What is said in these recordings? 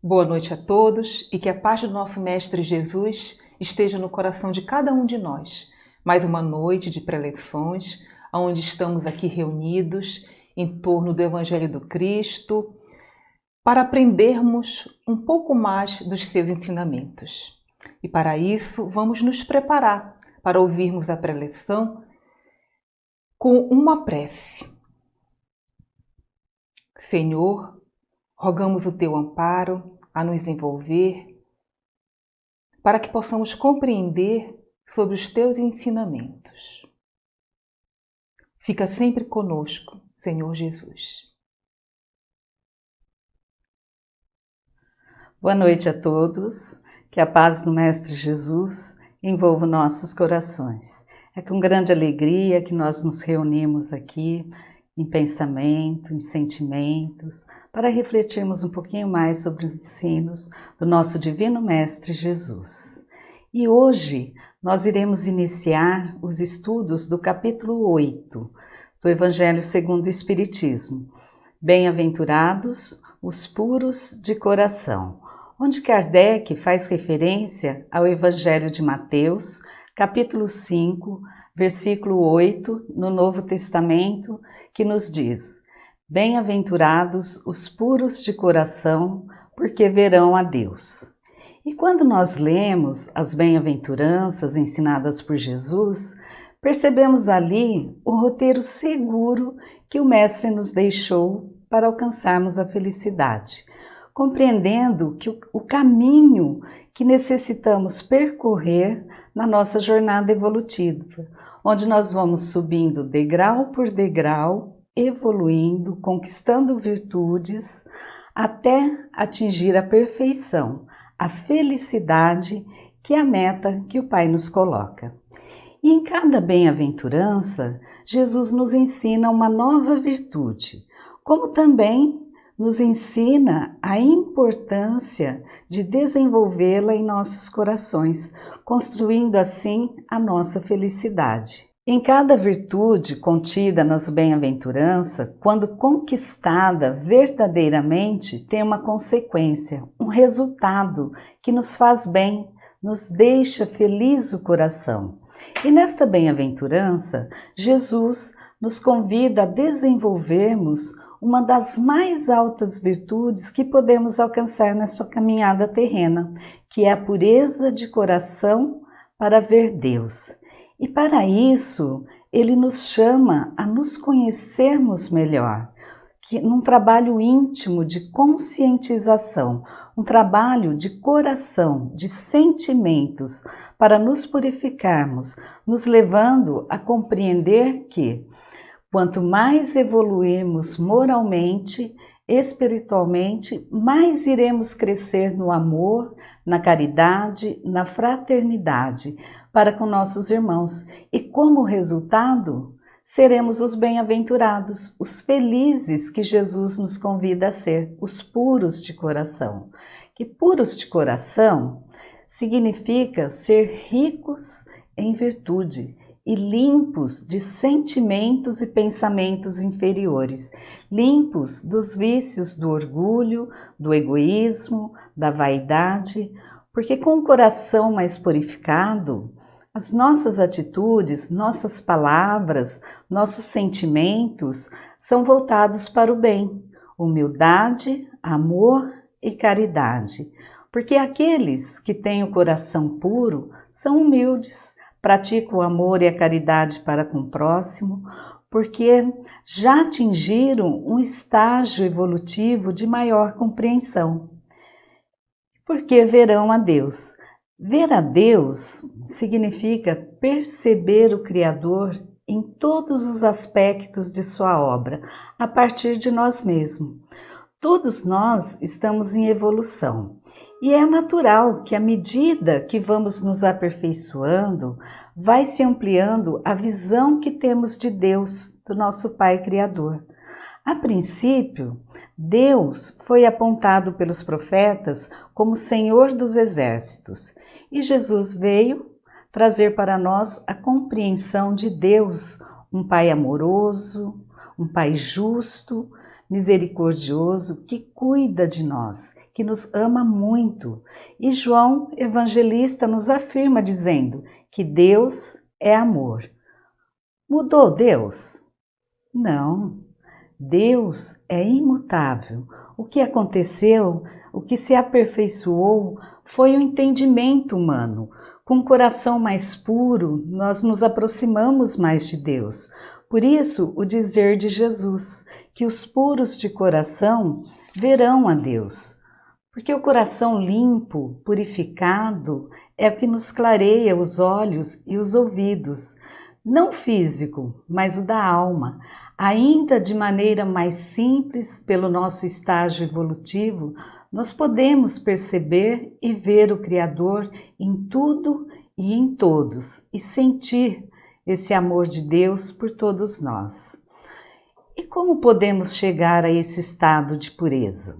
Boa noite a todos e que a paz do nosso Mestre Jesus esteja no coração de cada um de nós. Mais uma noite de preleções, onde estamos aqui reunidos em torno do Evangelho do Cristo para aprendermos um pouco mais dos seus ensinamentos. E para isso, vamos nos preparar para ouvirmos a preleção com uma prece. Senhor, rogamos o teu amparo a nos envolver para que possamos compreender sobre os teus ensinamentos. Fica sempre conosco, Senhor Jesus. Boa noite a todos, que a paz do Mestre Jesus envolva nossos corações. É com grande alegria que nós nos reunimos aqui em pensamento, em sentimentos, para refletirmos um pouquinho mais sobre os ensinos do nosso Divino Mestre Jesus. E hoje nós iremos iniciar os estudos do capítulo 8 do Evangelho segundo o Espiritismo. Bem-aventurados os puros de coração, onde Kardec faz referência ao Evangelho de Mateus, capítulo 5, versículo 8, no Novo Testamento, que nos diz: bem-aventurados os puros de coração, porque verão a Deus. E quando nós lemos as bem-aventuranças ensinadas por Jesus, percebemos ali o roteiro seguro que o Mestre nos deixou para alcançarmos a felicidade, compreendendo que o caminho que necessitamos percorrer na nossa jornada evolutiva, onde nós vamos subindo degrau por degrau, evoluindo, conquistando virtudes, até atingir a perfeição, a felicidade, que é a meta que o Pai nos coloca. E em cada bem-aventurança, Jesus nos ensina uma nova virtude, como também nos ensina a importância de desenvolvê-la em nossos corações, construindo assim a nossa felicidade. Em cada virtude contida nas bem-aventuranças, quando conquistada verdadeiramente, tem uma consequência, um resultado que nos faz bem, nos deixa feliz o coração. E nesta bem-aventurança, Jesus nos convida a desenvolvermos uma das mais altas virtudes que podemos alcançar nessa caminhada terrena, que é a pureza de coração para ver Deus. E para isso, ele nos chama a nos conhecermos melhor, num trabalho íntimo de conscientização, um trabalho de coração, de sentimentos, para nos purificarmos, nos levando a compreender que quanto mais evoluirmos moralmente, espiritualmente, mais iremos crescer no amor, na caridade, na fraternidade para com nossos irmãos. E como resultado, seremos os bem-aventurados, os felizes que Jesus nos convida a ser, os puros de coração. Que puros de coração significa ser ricos em virtude e limpos de sentimentos e pensamentos inferiores, limpos dos vícios do orgulho, do egoísmo, da vaidade, porque com o coração mais purificado, as nossas atitudes, nossas palavras, nossos sentimentos são voltados para o bem, humildade, amor e caridade, porque aqueles que têm o coração puro são humildes, praticam o amor e a caridade para com o próximo, porque já atingiram um estágio evolutivo de maior compreensão. Porque verão a Deus. Ver a Deus significa perceber o Criador em todos os aspectos de sua obra, a partir de nós mesmos. Todos nós estamos em evolução. E é natural que à medida que vamos nos aperfeiçoando, vai se ampliando a visão que temos de Deus, do nosso Pai Criador. A princípio, Deus foi apontado pelos profetas como Senhor dos Exércitos, e Jesus veio trazer para nós a compreensão de Deus, um Pai amoroso, um Pai justo, misericordioso, que cuida de nós, que nos ama muito. E João Evangelista nos afirma dizendo que Deus é amor. Mudou Deus? Não. Deus é imutável. O que aconteceu, o que se aperfeiçoou, foi o entendimento humano. Com um coração mais puro, nós nos aproximamos mais de Deus. Por isso, o dizer de Jesus, que os puros de coração verão a Deus. Porque o coração limpo, purificado, é o que nos clareia os olhos e os ouvidos. Não físico, mas o da alma. Ainda de maneira mais simples, pelo nosso estágio evolutivo, nós podemos perceber e ver o Criador em tudo e em todos e sentir esse amor de Deus por todos nós. E como podemos chegar a esse estado de pureza?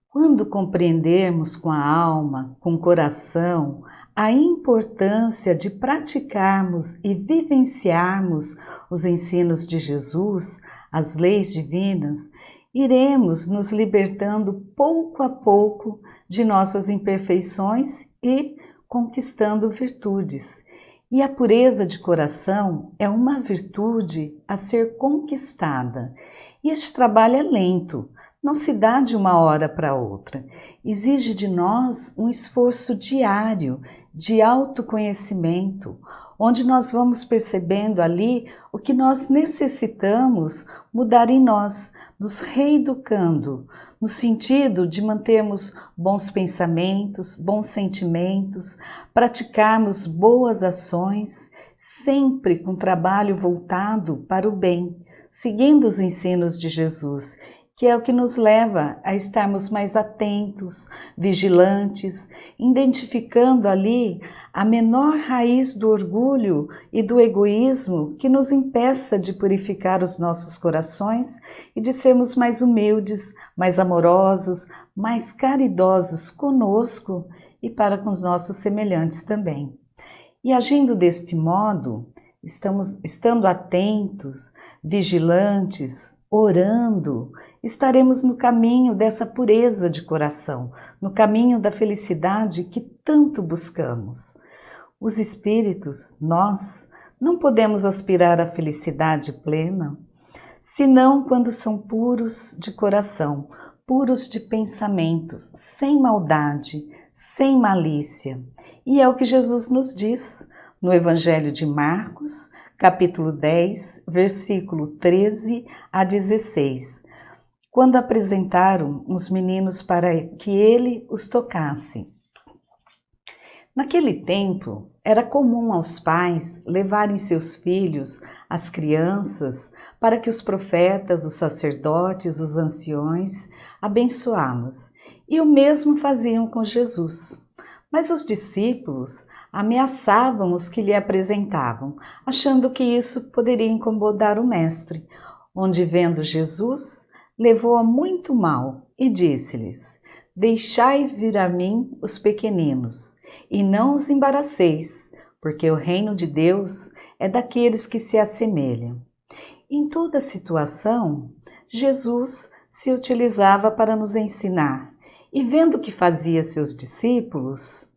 Quando compreendermos com a alma, com o coração, a importância de praticarmos e vivenciarmos os ensinos de Jesus, as leis divinas, iremos nos libertando pouco a pouco de nossas imperfeições e conquistando virtudes. E a pureza de coração é uma virtude a ser conquistada. E este trabalho é lento. Não se dá de uma hora para outra. Exige de nós um esforço diário de autoconhecimento, onde nós vamos percebendo ali o que nós necessitamos mudar em nós, nos reeducando, no sentido de mantermos bons pensamentos, bons sentimentos, praticarmos boas ações, sempre com trabalho voltado para o bem, seguindo os ensinos de Jesus, que é o que nos leva a estarmos mais atentos, vigilantes, identificando ali a menor raiz do orgulho e do egoísmo que nos impeça de purificar os nossos corações e de sermos mais humildes, mais amorosos, mais caridosos conosco e para com os nossos semelhantes também. E agindo deste modo, estando atentos, vigilantes, orando, estaremos no caminho dessa pureza de coração, no caminho da felicidade que tanto buscamos. Os espíritos, nós, não podemos aspirar à felicidade plena, senão quando são puros de coração, puros de pensamentos, sem maldade, sem malícia. E é o que Jesus nos diz no Evangelho de Marcos, capítulo 10, versículo 13 a 16, quando apresentaram os meninos para que ele os tocasse. Naquele tempo, era comum aos pais levarem seus filhos, as crianças, para que os profetas, os sacerdotes, os anciões abençoá-los. E o mesmo faziam com Jesus. Mas os discípulos ameaçavam os que lhe apresentavam, achando que isso poderia incomodar o mestre, onde, vendo Jesus, levou-a muito mal e disse-lhes: deixai vir a mim os pequeninos, e não os embaraceis, porque o reino de Deus é daqueles que se assemelham. Em toda situação, Jesus se utilizava para nos ensinar, e vendo o que fazia seus discípulos,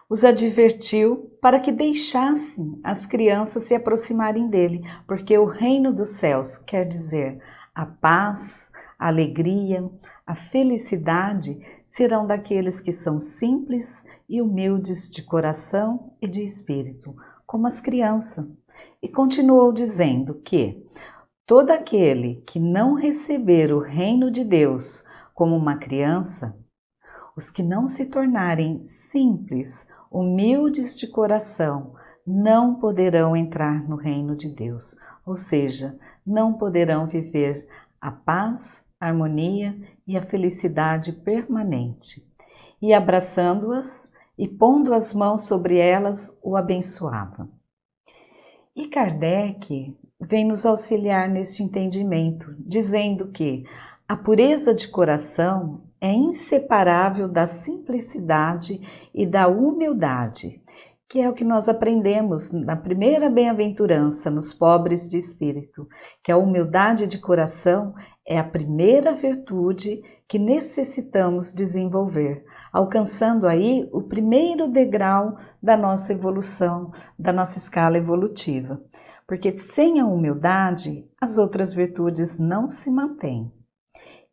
os advertiu para que deixassem as crianças se aproximarem dele, porque o reino dos céus quer dizer a paz, a alegria, a felicidade serão daqueles que são simples e humildes de coração e de espírito, como as crianças. E continuou dizendo que todo aquele que não receber o reino de Deus como uma criança, os que não se tornarem simples, humildes de coração, não poderão entrar no reino de Deus, ou seja, não poderão viver a paz, a harmonia e a felicidade permanente. E abraçando-as e pondo as mãos sobre elas, o abençoava. E Kardec vem nos auxiliar neste entendimento, dizendo que a pureza de coração é inseparável da simplicidade e da humildade, que é o que nós aprendemos na primeira bem-aventurança, nos pobres de espírito, que a humildade de coração é a primeira virtude que necessitamos desenvolver, alcançando aí o primeiro degrau da nossa evolução, da nossa escala evolutiva. Porque sem a humildade, as outras virtudes não se mantêm.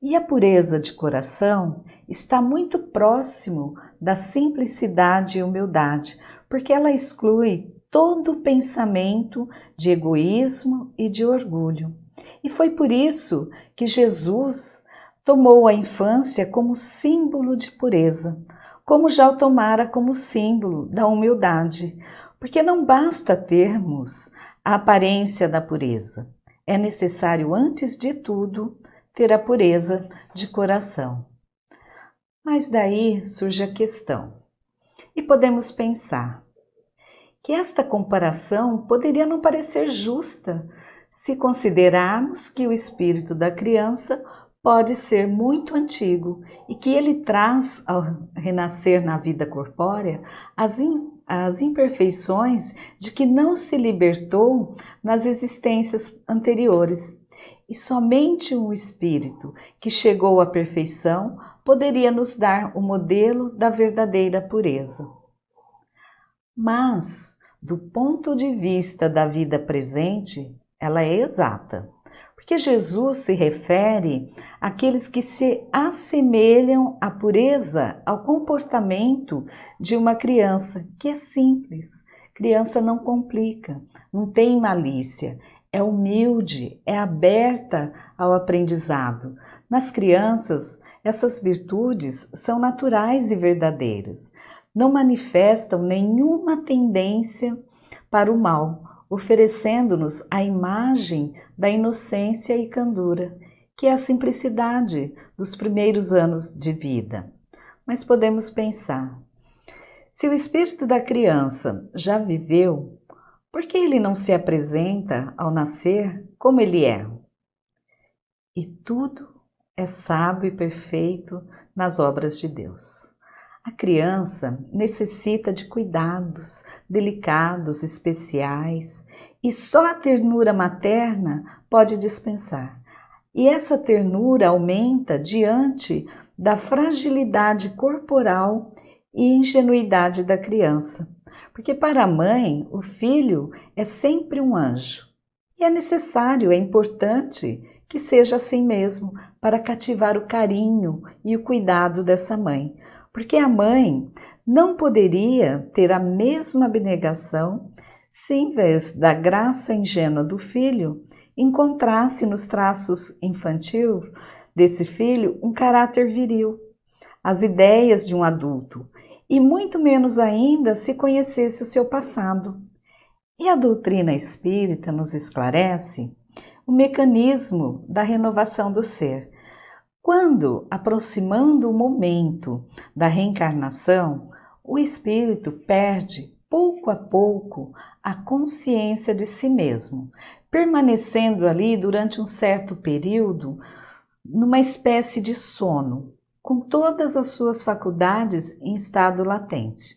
E a pureza de coração está muito próximo da simplicidade e humildade, porque ela exclui todo o pensamento de egoísmo e de orgulho. E foi por isso que Jesus tomou a infância como símbolo de pureza, como já o tomara como símbolo da humildade, porque não basta termos a aparência da pureza, é necessário, antes de tudo, ter a pureza de coração. Mas daí surge a questão, e podemos pensar que esta comparação poderia não parecer justa se considerarmos que o espírito da criança pode ser muito antigo e que ele traz, ao renascer na vida corpórea, as imperfeições de que não se libertou nas existências anteriores. E somente um espírito que chegou à perfeição poderia nos dar o modelo da verdadeira pureza. Mas, do ponto de vista da vida presente, ela é exata, porque Jesus se refere àqueles que se assemelham à pureza, ao comportamento de uma criança, que é simples. Criança não complica, não tem malícia, é humilde, é aberta ao aprendizado. Nas crianças, essas virtudes são naturais e verdadeiras. Não manifestam nenhuma tendência para o mal, oferecendo-nos a imagem da inocência e candura, que é a simplicidade dos primeiros anos de vida. Mas podemos pensar, se o espírito da criança já viveu, por que ele não se apresenta ao nascer como ele é? E tudo é sábio e perfeito nas obras de Deus. A criança necessita de cuidados delicados, especiais, e só a ternura materna pode dispensar. E essa ternura aumenta diante da fragilidade corporal e ingenuidade da criança. Porque para a mãe, o filho é sempre um anjo. E é necessário, é importante que seja assim mesmo, para cativar o carinho e o cuidado dessa mãe. Porque a mãe não poderia ter a mesma abnegação se, em vez da graça ingênua do filho, encontrasse nos traços infantis desse filho um caráter viril, as ideias de um adulto, e muito menos ainda se conhecesse o seu passado. E a doutrina espírita nos esclarece o mecanismo da renovação do ser. Quando, aproximando o momento da reencarnação, o espírito perde, pouco a pouco, a consciência de si mesmo, permanecendo ali durante um certo período numa espécie de sono, com todas as suas faculdades em estado latente.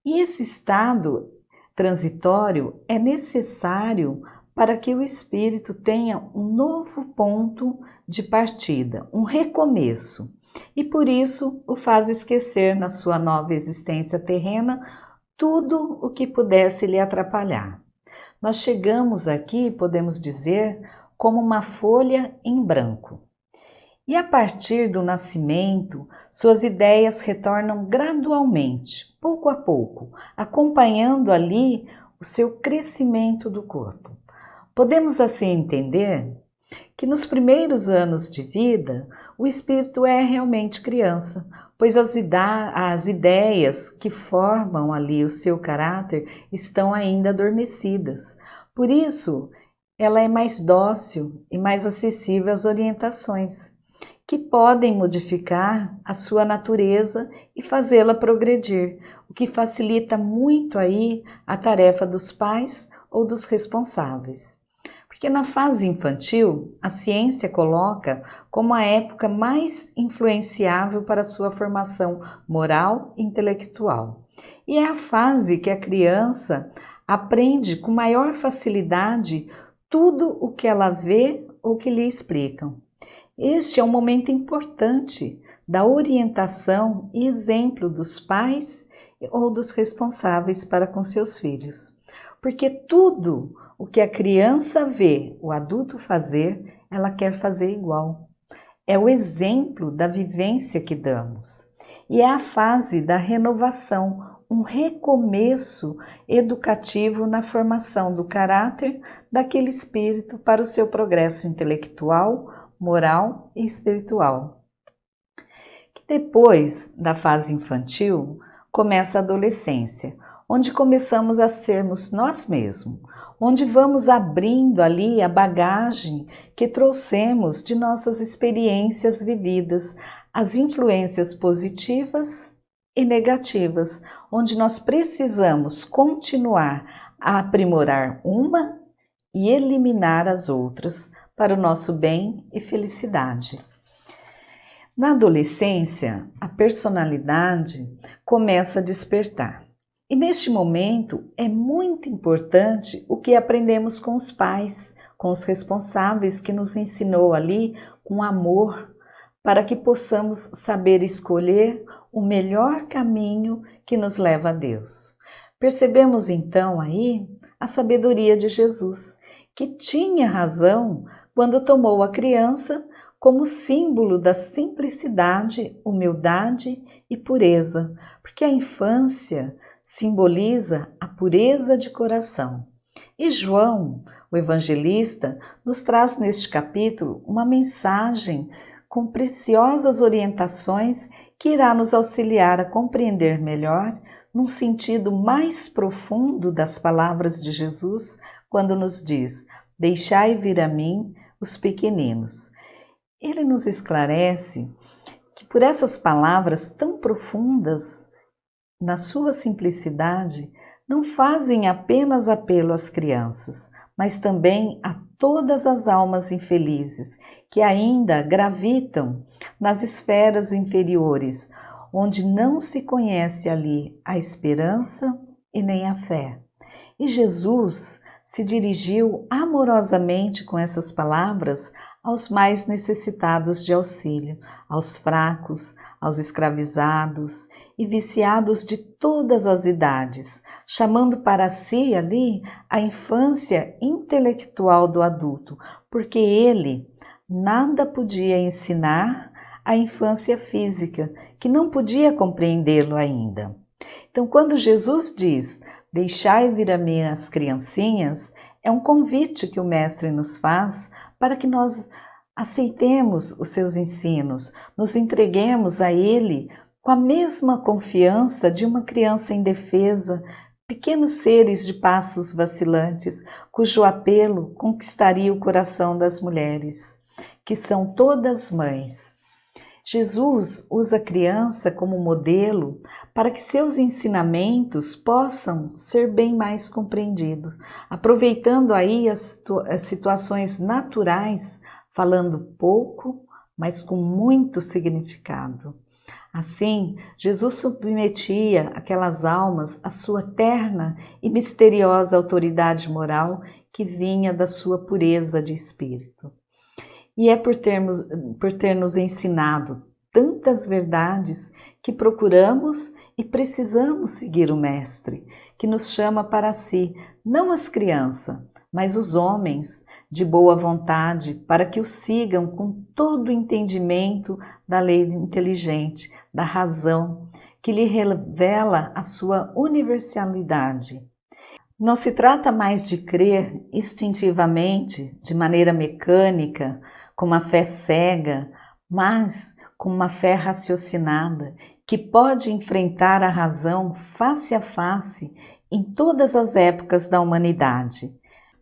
E esse estado transitório é necessário para que o espírito tenha um novo ponto de partida, um recomeço, e por isso o faz esquecer na sua nova existência terrena tudo o que pudesse lhe atrapalhar. Nós chegamos aqui, podemos dizer, como uma folha em branco. E a partir do nascimento, suas ideias retornam gradualmente, pouco a pouco, acompanhando ali o seu crescimento do corpo. Podemos assim entender que nos primeiros anos de vida, o espírito é realmente criança, pois as ideias que formam ali o seu caráter estão ainda adormecidas. Por isso, ela é mais dócil e mais acessível às orientações, que podem modificar a sua natureza e fazê-la progredir, o que facilita muito aí a tarefa dos pais ou dos responsáveis. Porque na fase infantil, a ciência coloca como a época mais influenciável para a sua formação moral e intelectual. E é a fase que a criança aprende com maior facilidade tudo o que ela vê ou que lhe explicam. Este é um momento importante da orientação e exemplo dos pais ou dos responsáveis para com seus filhos. Porque tudo o que a criança vê o adulto fazer, ela quer fazer igual. É o exemplo da vivência que damos. E é a fase da renovação, um recomeço educativo na formação do caráter daquele espírito para o seu progresso intelectual, moral e espiritual. Depois da fase infantil, começa a adolescência, onde começamos a sermos nós mesmos, onde vamos abrindo ali a bagagem que trouxemos de nossas experiências vividas, as influências positivas e negativas, onde nós precisamos continuar a aprimorar uma e eliminar as outras para o nosso bem e felicidade. Na adolescência, a personalidade começa a despertar. E neste momento é muito importante o que aprendemos com os pais, com os responsáveis que nos ensinou ali com amor, para que possamos saber escolher o melhor caminho que nos leva a Deus. Percebemos então aí a sabedoria de Jesus, que tinha razão quando tomou a criança como símbolo da simplicidade, humildade e pureza, porque a infância simboliza a pureza de coração. E João, o evangelista, nos traz neste capítulo uma mensagem com preciosas orientações que irá nos auxiliar a compreender melhor, num sentido mais profundo das palavras de Jesus, quando nos diz: deixai vir a mim os pequeninos. Ele nos esclarece que por essas palavras tão profundas, na sua simplicidade, não fazem apenas apelo às crianças, mas também a todas as almas infelizes que ainda gravitam nas esferas inferiores, onde não se conhece ali a esperança e nem a fé. E Jesus se dirigiu amorosamente com essas palavras aos mais necessitados de auxílio, aos fracos, aos escravizados e viciados de todas as idades, chamando para si ali a infância intelectual do adulto, porque ele nada podia ensinar à infância física, que não podia compreendê-lo ainda. Então, quando Jesus diz: deixai vir a mim as criancinhas, é um convite que o Mestre nos faz para que nós aceitemos os seus ensinos, nos entreguemos a Ele com a mesma confiança de uma criança indefesa, pequenos seres de passos vacilantes, cujo apelo conquistaria o coração das mulheres, que são todas mães. Jesus usa a criança como modelo para que seus ensinamentos possam ser bem mais compreendidos, aproveitando aí as situações naturais, falando pouco, mas com muito significado. Assim, Jesus submetia aquelas almas à sua terna e misteriosa autoridade moral que vinha da sua pureza de espírito. E é por ter nos ensinado tantas verdades que procuramos e precisamos seguir o Mestre, que nos chama para si, não as crianças, mas os homens de boa vontade, para que o sigam com todo o entendimento da lei inteligente, da razão, que lhe revela a sua universalidade. Não se trata mais de crer instintivamente, de maneira mecânica, com uma fé cega, mas com uma fé raciocinada, que pode enfrentar a razão face a face em todas as épocas da humanidade.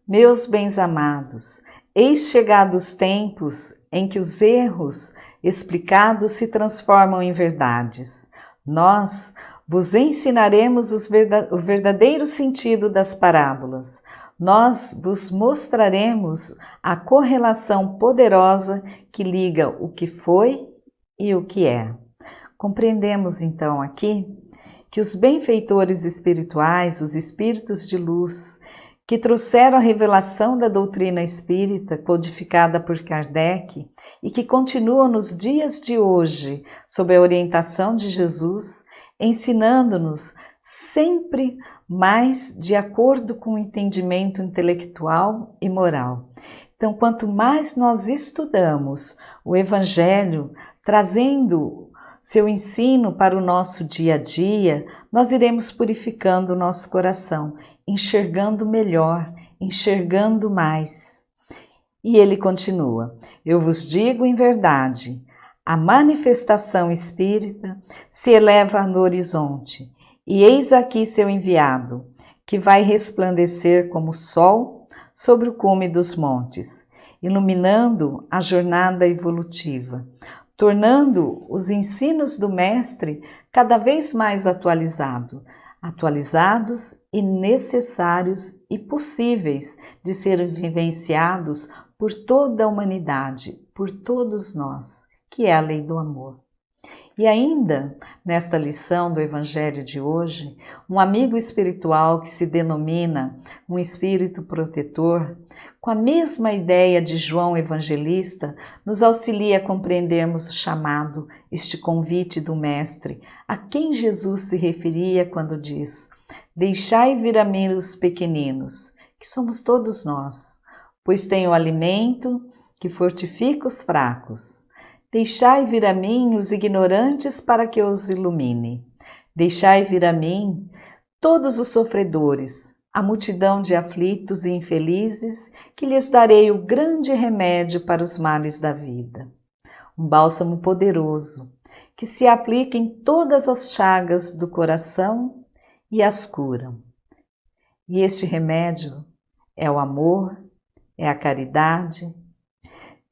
Meus bens amados, eis chegados tempos em que os erros explicados se transformam em verdades. Nós vos ensinaremos o verdadeiro sentido das parábolas. nós vos mostraremos a correlação poderosa que liga o que foi e o que é. Compreendemos então aqui que os benfeitores espirituais, os espíritos de luz, que trouxeram a revelação da doutrina espírita codificada por Kardec e que continuam nos dias de hoje sob a orientação de Jesus, ensinando-nos sempre mais de acordo com o entendimento intelectual e moral. Então, quanto mais nós estudamos o Evangelho, trazendo seu ensino para o nosso dia a dia, nós iremos purificando o nosso coração, enxergando melhor, enxergando mais. E ele continua: eu vos digo em verdade, a manifestação espírita se eleva no horizonte, e eis aqui seu enviado, que vai resplandecer como o sol sobre o cume dos montes, iluminando a jornada evolutiva, tornando os ensinos do Mestre cada vez mais atualizados e necessários e possíveis de serem vivenciados por toda a humanidade, por todos nós, que é a lei do amor. E ainda, nesta lição do Evangelho de hoje, um amigo espiritual que se denomina um espírito protetor, com a mesma ideia de João Evangelista, nos auxilia a compreendermos o chamado, este convite do Mestre, a quem Jesus se referia quando diz: deixai vir a mim os pequeninos, que somos todos nós, pois tenho alimento que fortifica os fracos. Deixai vir a mim os ignorantes para que eu os ilumine. Deixai vir a mim todos os sofredores, a multidão de aflitos e infelizes, que lhes darei o grande remédio para os males da vida. Um bálsamo poderoso, que se aplica em todas as chagas do coração e as cura. E este remédio é o amor, é a caridade.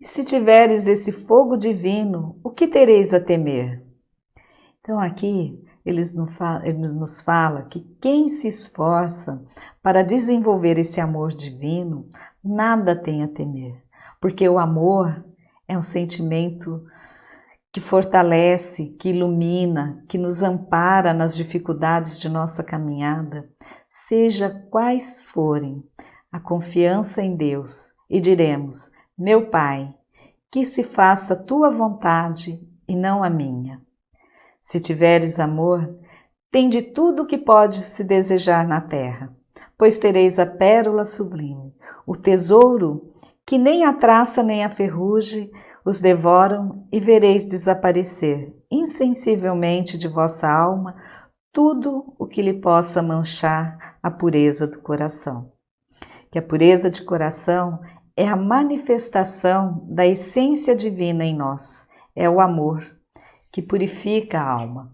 E se tiveres esse fogo divino, o que tereis a temer? Então aqui ele nos fala que quem se esforça para desenvolver esse amor divino, nada tem a temer, porque o amor é um sentimento que fortalece, que ilumina, que nos ampara nas dificuldades de nossa caminhada, seja quais forem, a confiança em Deus, e diremos: meu Pai, que se faça a tua vontade e não a minha. Se tiveres amor, tende tudo o que pode se desejar na terra, pois tereis a pérola sublime, o tesouro que nem a traça nem a ferrugem os devoram, e vereis desaparecer insensivelmente de vossa alma tudo o que lhe possa manchar a pureza do coração. Que a pureza de coração é a manifestação da essência divina em nós, é o amor que purifica a alma,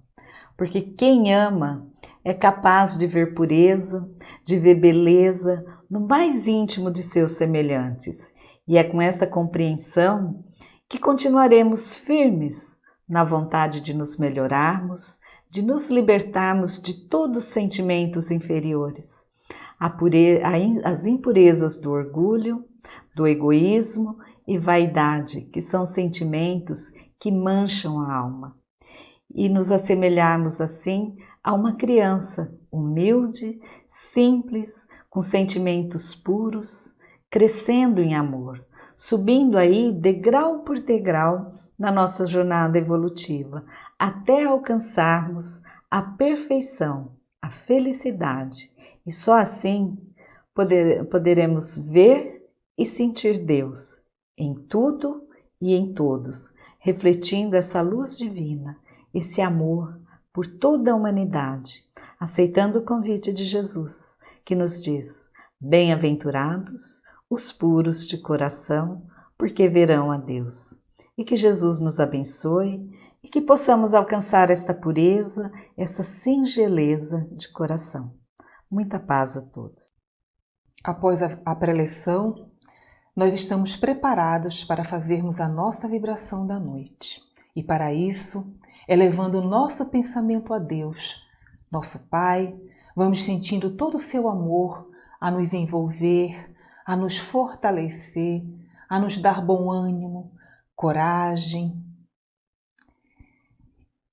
porque quem ama é capaz de ver pureza, de ver beleza no mais íntimo de seus semelhantes, e é com esta compreensão que continuaremos firmes na vontade de nos melhorarmos, de nos libertarmos de todos os sentimentos inferiores, as impurezas do orgulho, do egoísmo e vaidade, que são sentimentos que mancham a alma, e nos assemelharmos assim a uma criança humilde, simples, com sentimentos puros, crescendo em amor, subindo aí degrau por degrau na nossa jornada evolutiva, até alcançarmos a perfeição, a felicidade, e só assim poderemos ver e sentir Deus em tudo e em todos, refletindo essa luz divina, esse amor por toda a humanidade, aceitando o convite de Jesus, que nos diz: bem-aventurados os puros de coração, porque verão a Deus. E que Jesus nos abençoe e que possamos alcançar esta pureza, essa singeleza de coração. Muita paz a todos. Após a preleção, nós estamos preparados para fazermos a nossa vibração da noite. E para isso, elevando o nosso pensamento a Deus, nosso Pai, vamos sentindo todo o seu amor a nos envolver, a nos fortalecer, a nos dar bom ânimo, coragem.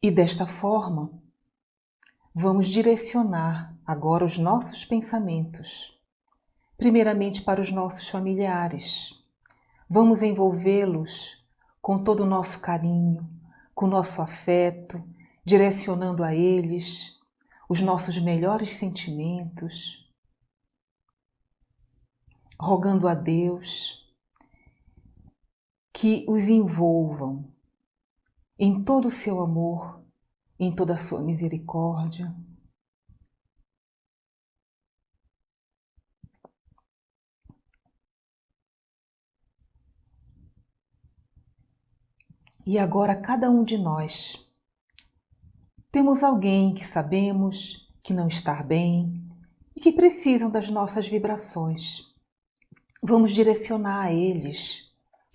E desta forma, vamos direcionar agora os nossos pensamentos, primeiramente para os nossos familiares. Vamos envolvê-los com todo o nosso carinho, com o nosso afeto, direcionando a eles os nossos melhores sentimentos, rogando a Deus que os envolvam em todo o seu amor, em toda a sua misericórdia. E agora cada um de nós temos alguém que sabemos que não está bem e que precisam das nossas vibrações. Vamos direcionar a eles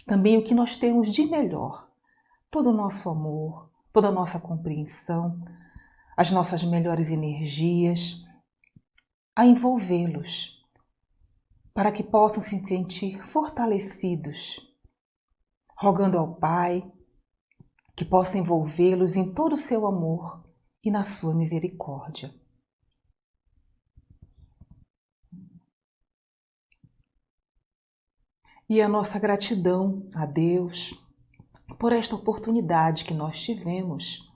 também o que nós temos de melhor, todo o nosso amor, toda a nossa compreensão, as nossas melhores energias, a envolvê-los para que possam se sentir fortalecidos, rogando ao Pai que possa envolvê-los em todo o seu amor e na sua misericórdia. E a nossa gratidão a Deus por esta oportunidade que nós tivemos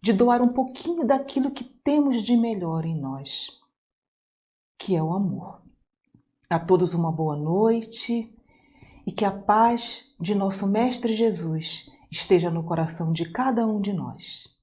de doar um pouquinho daquilo que temos de melhor em nós, que é o amor. A todos uma boa noite e que a paz de nosso Mestre Jesus esteja no coração de cada um de nós.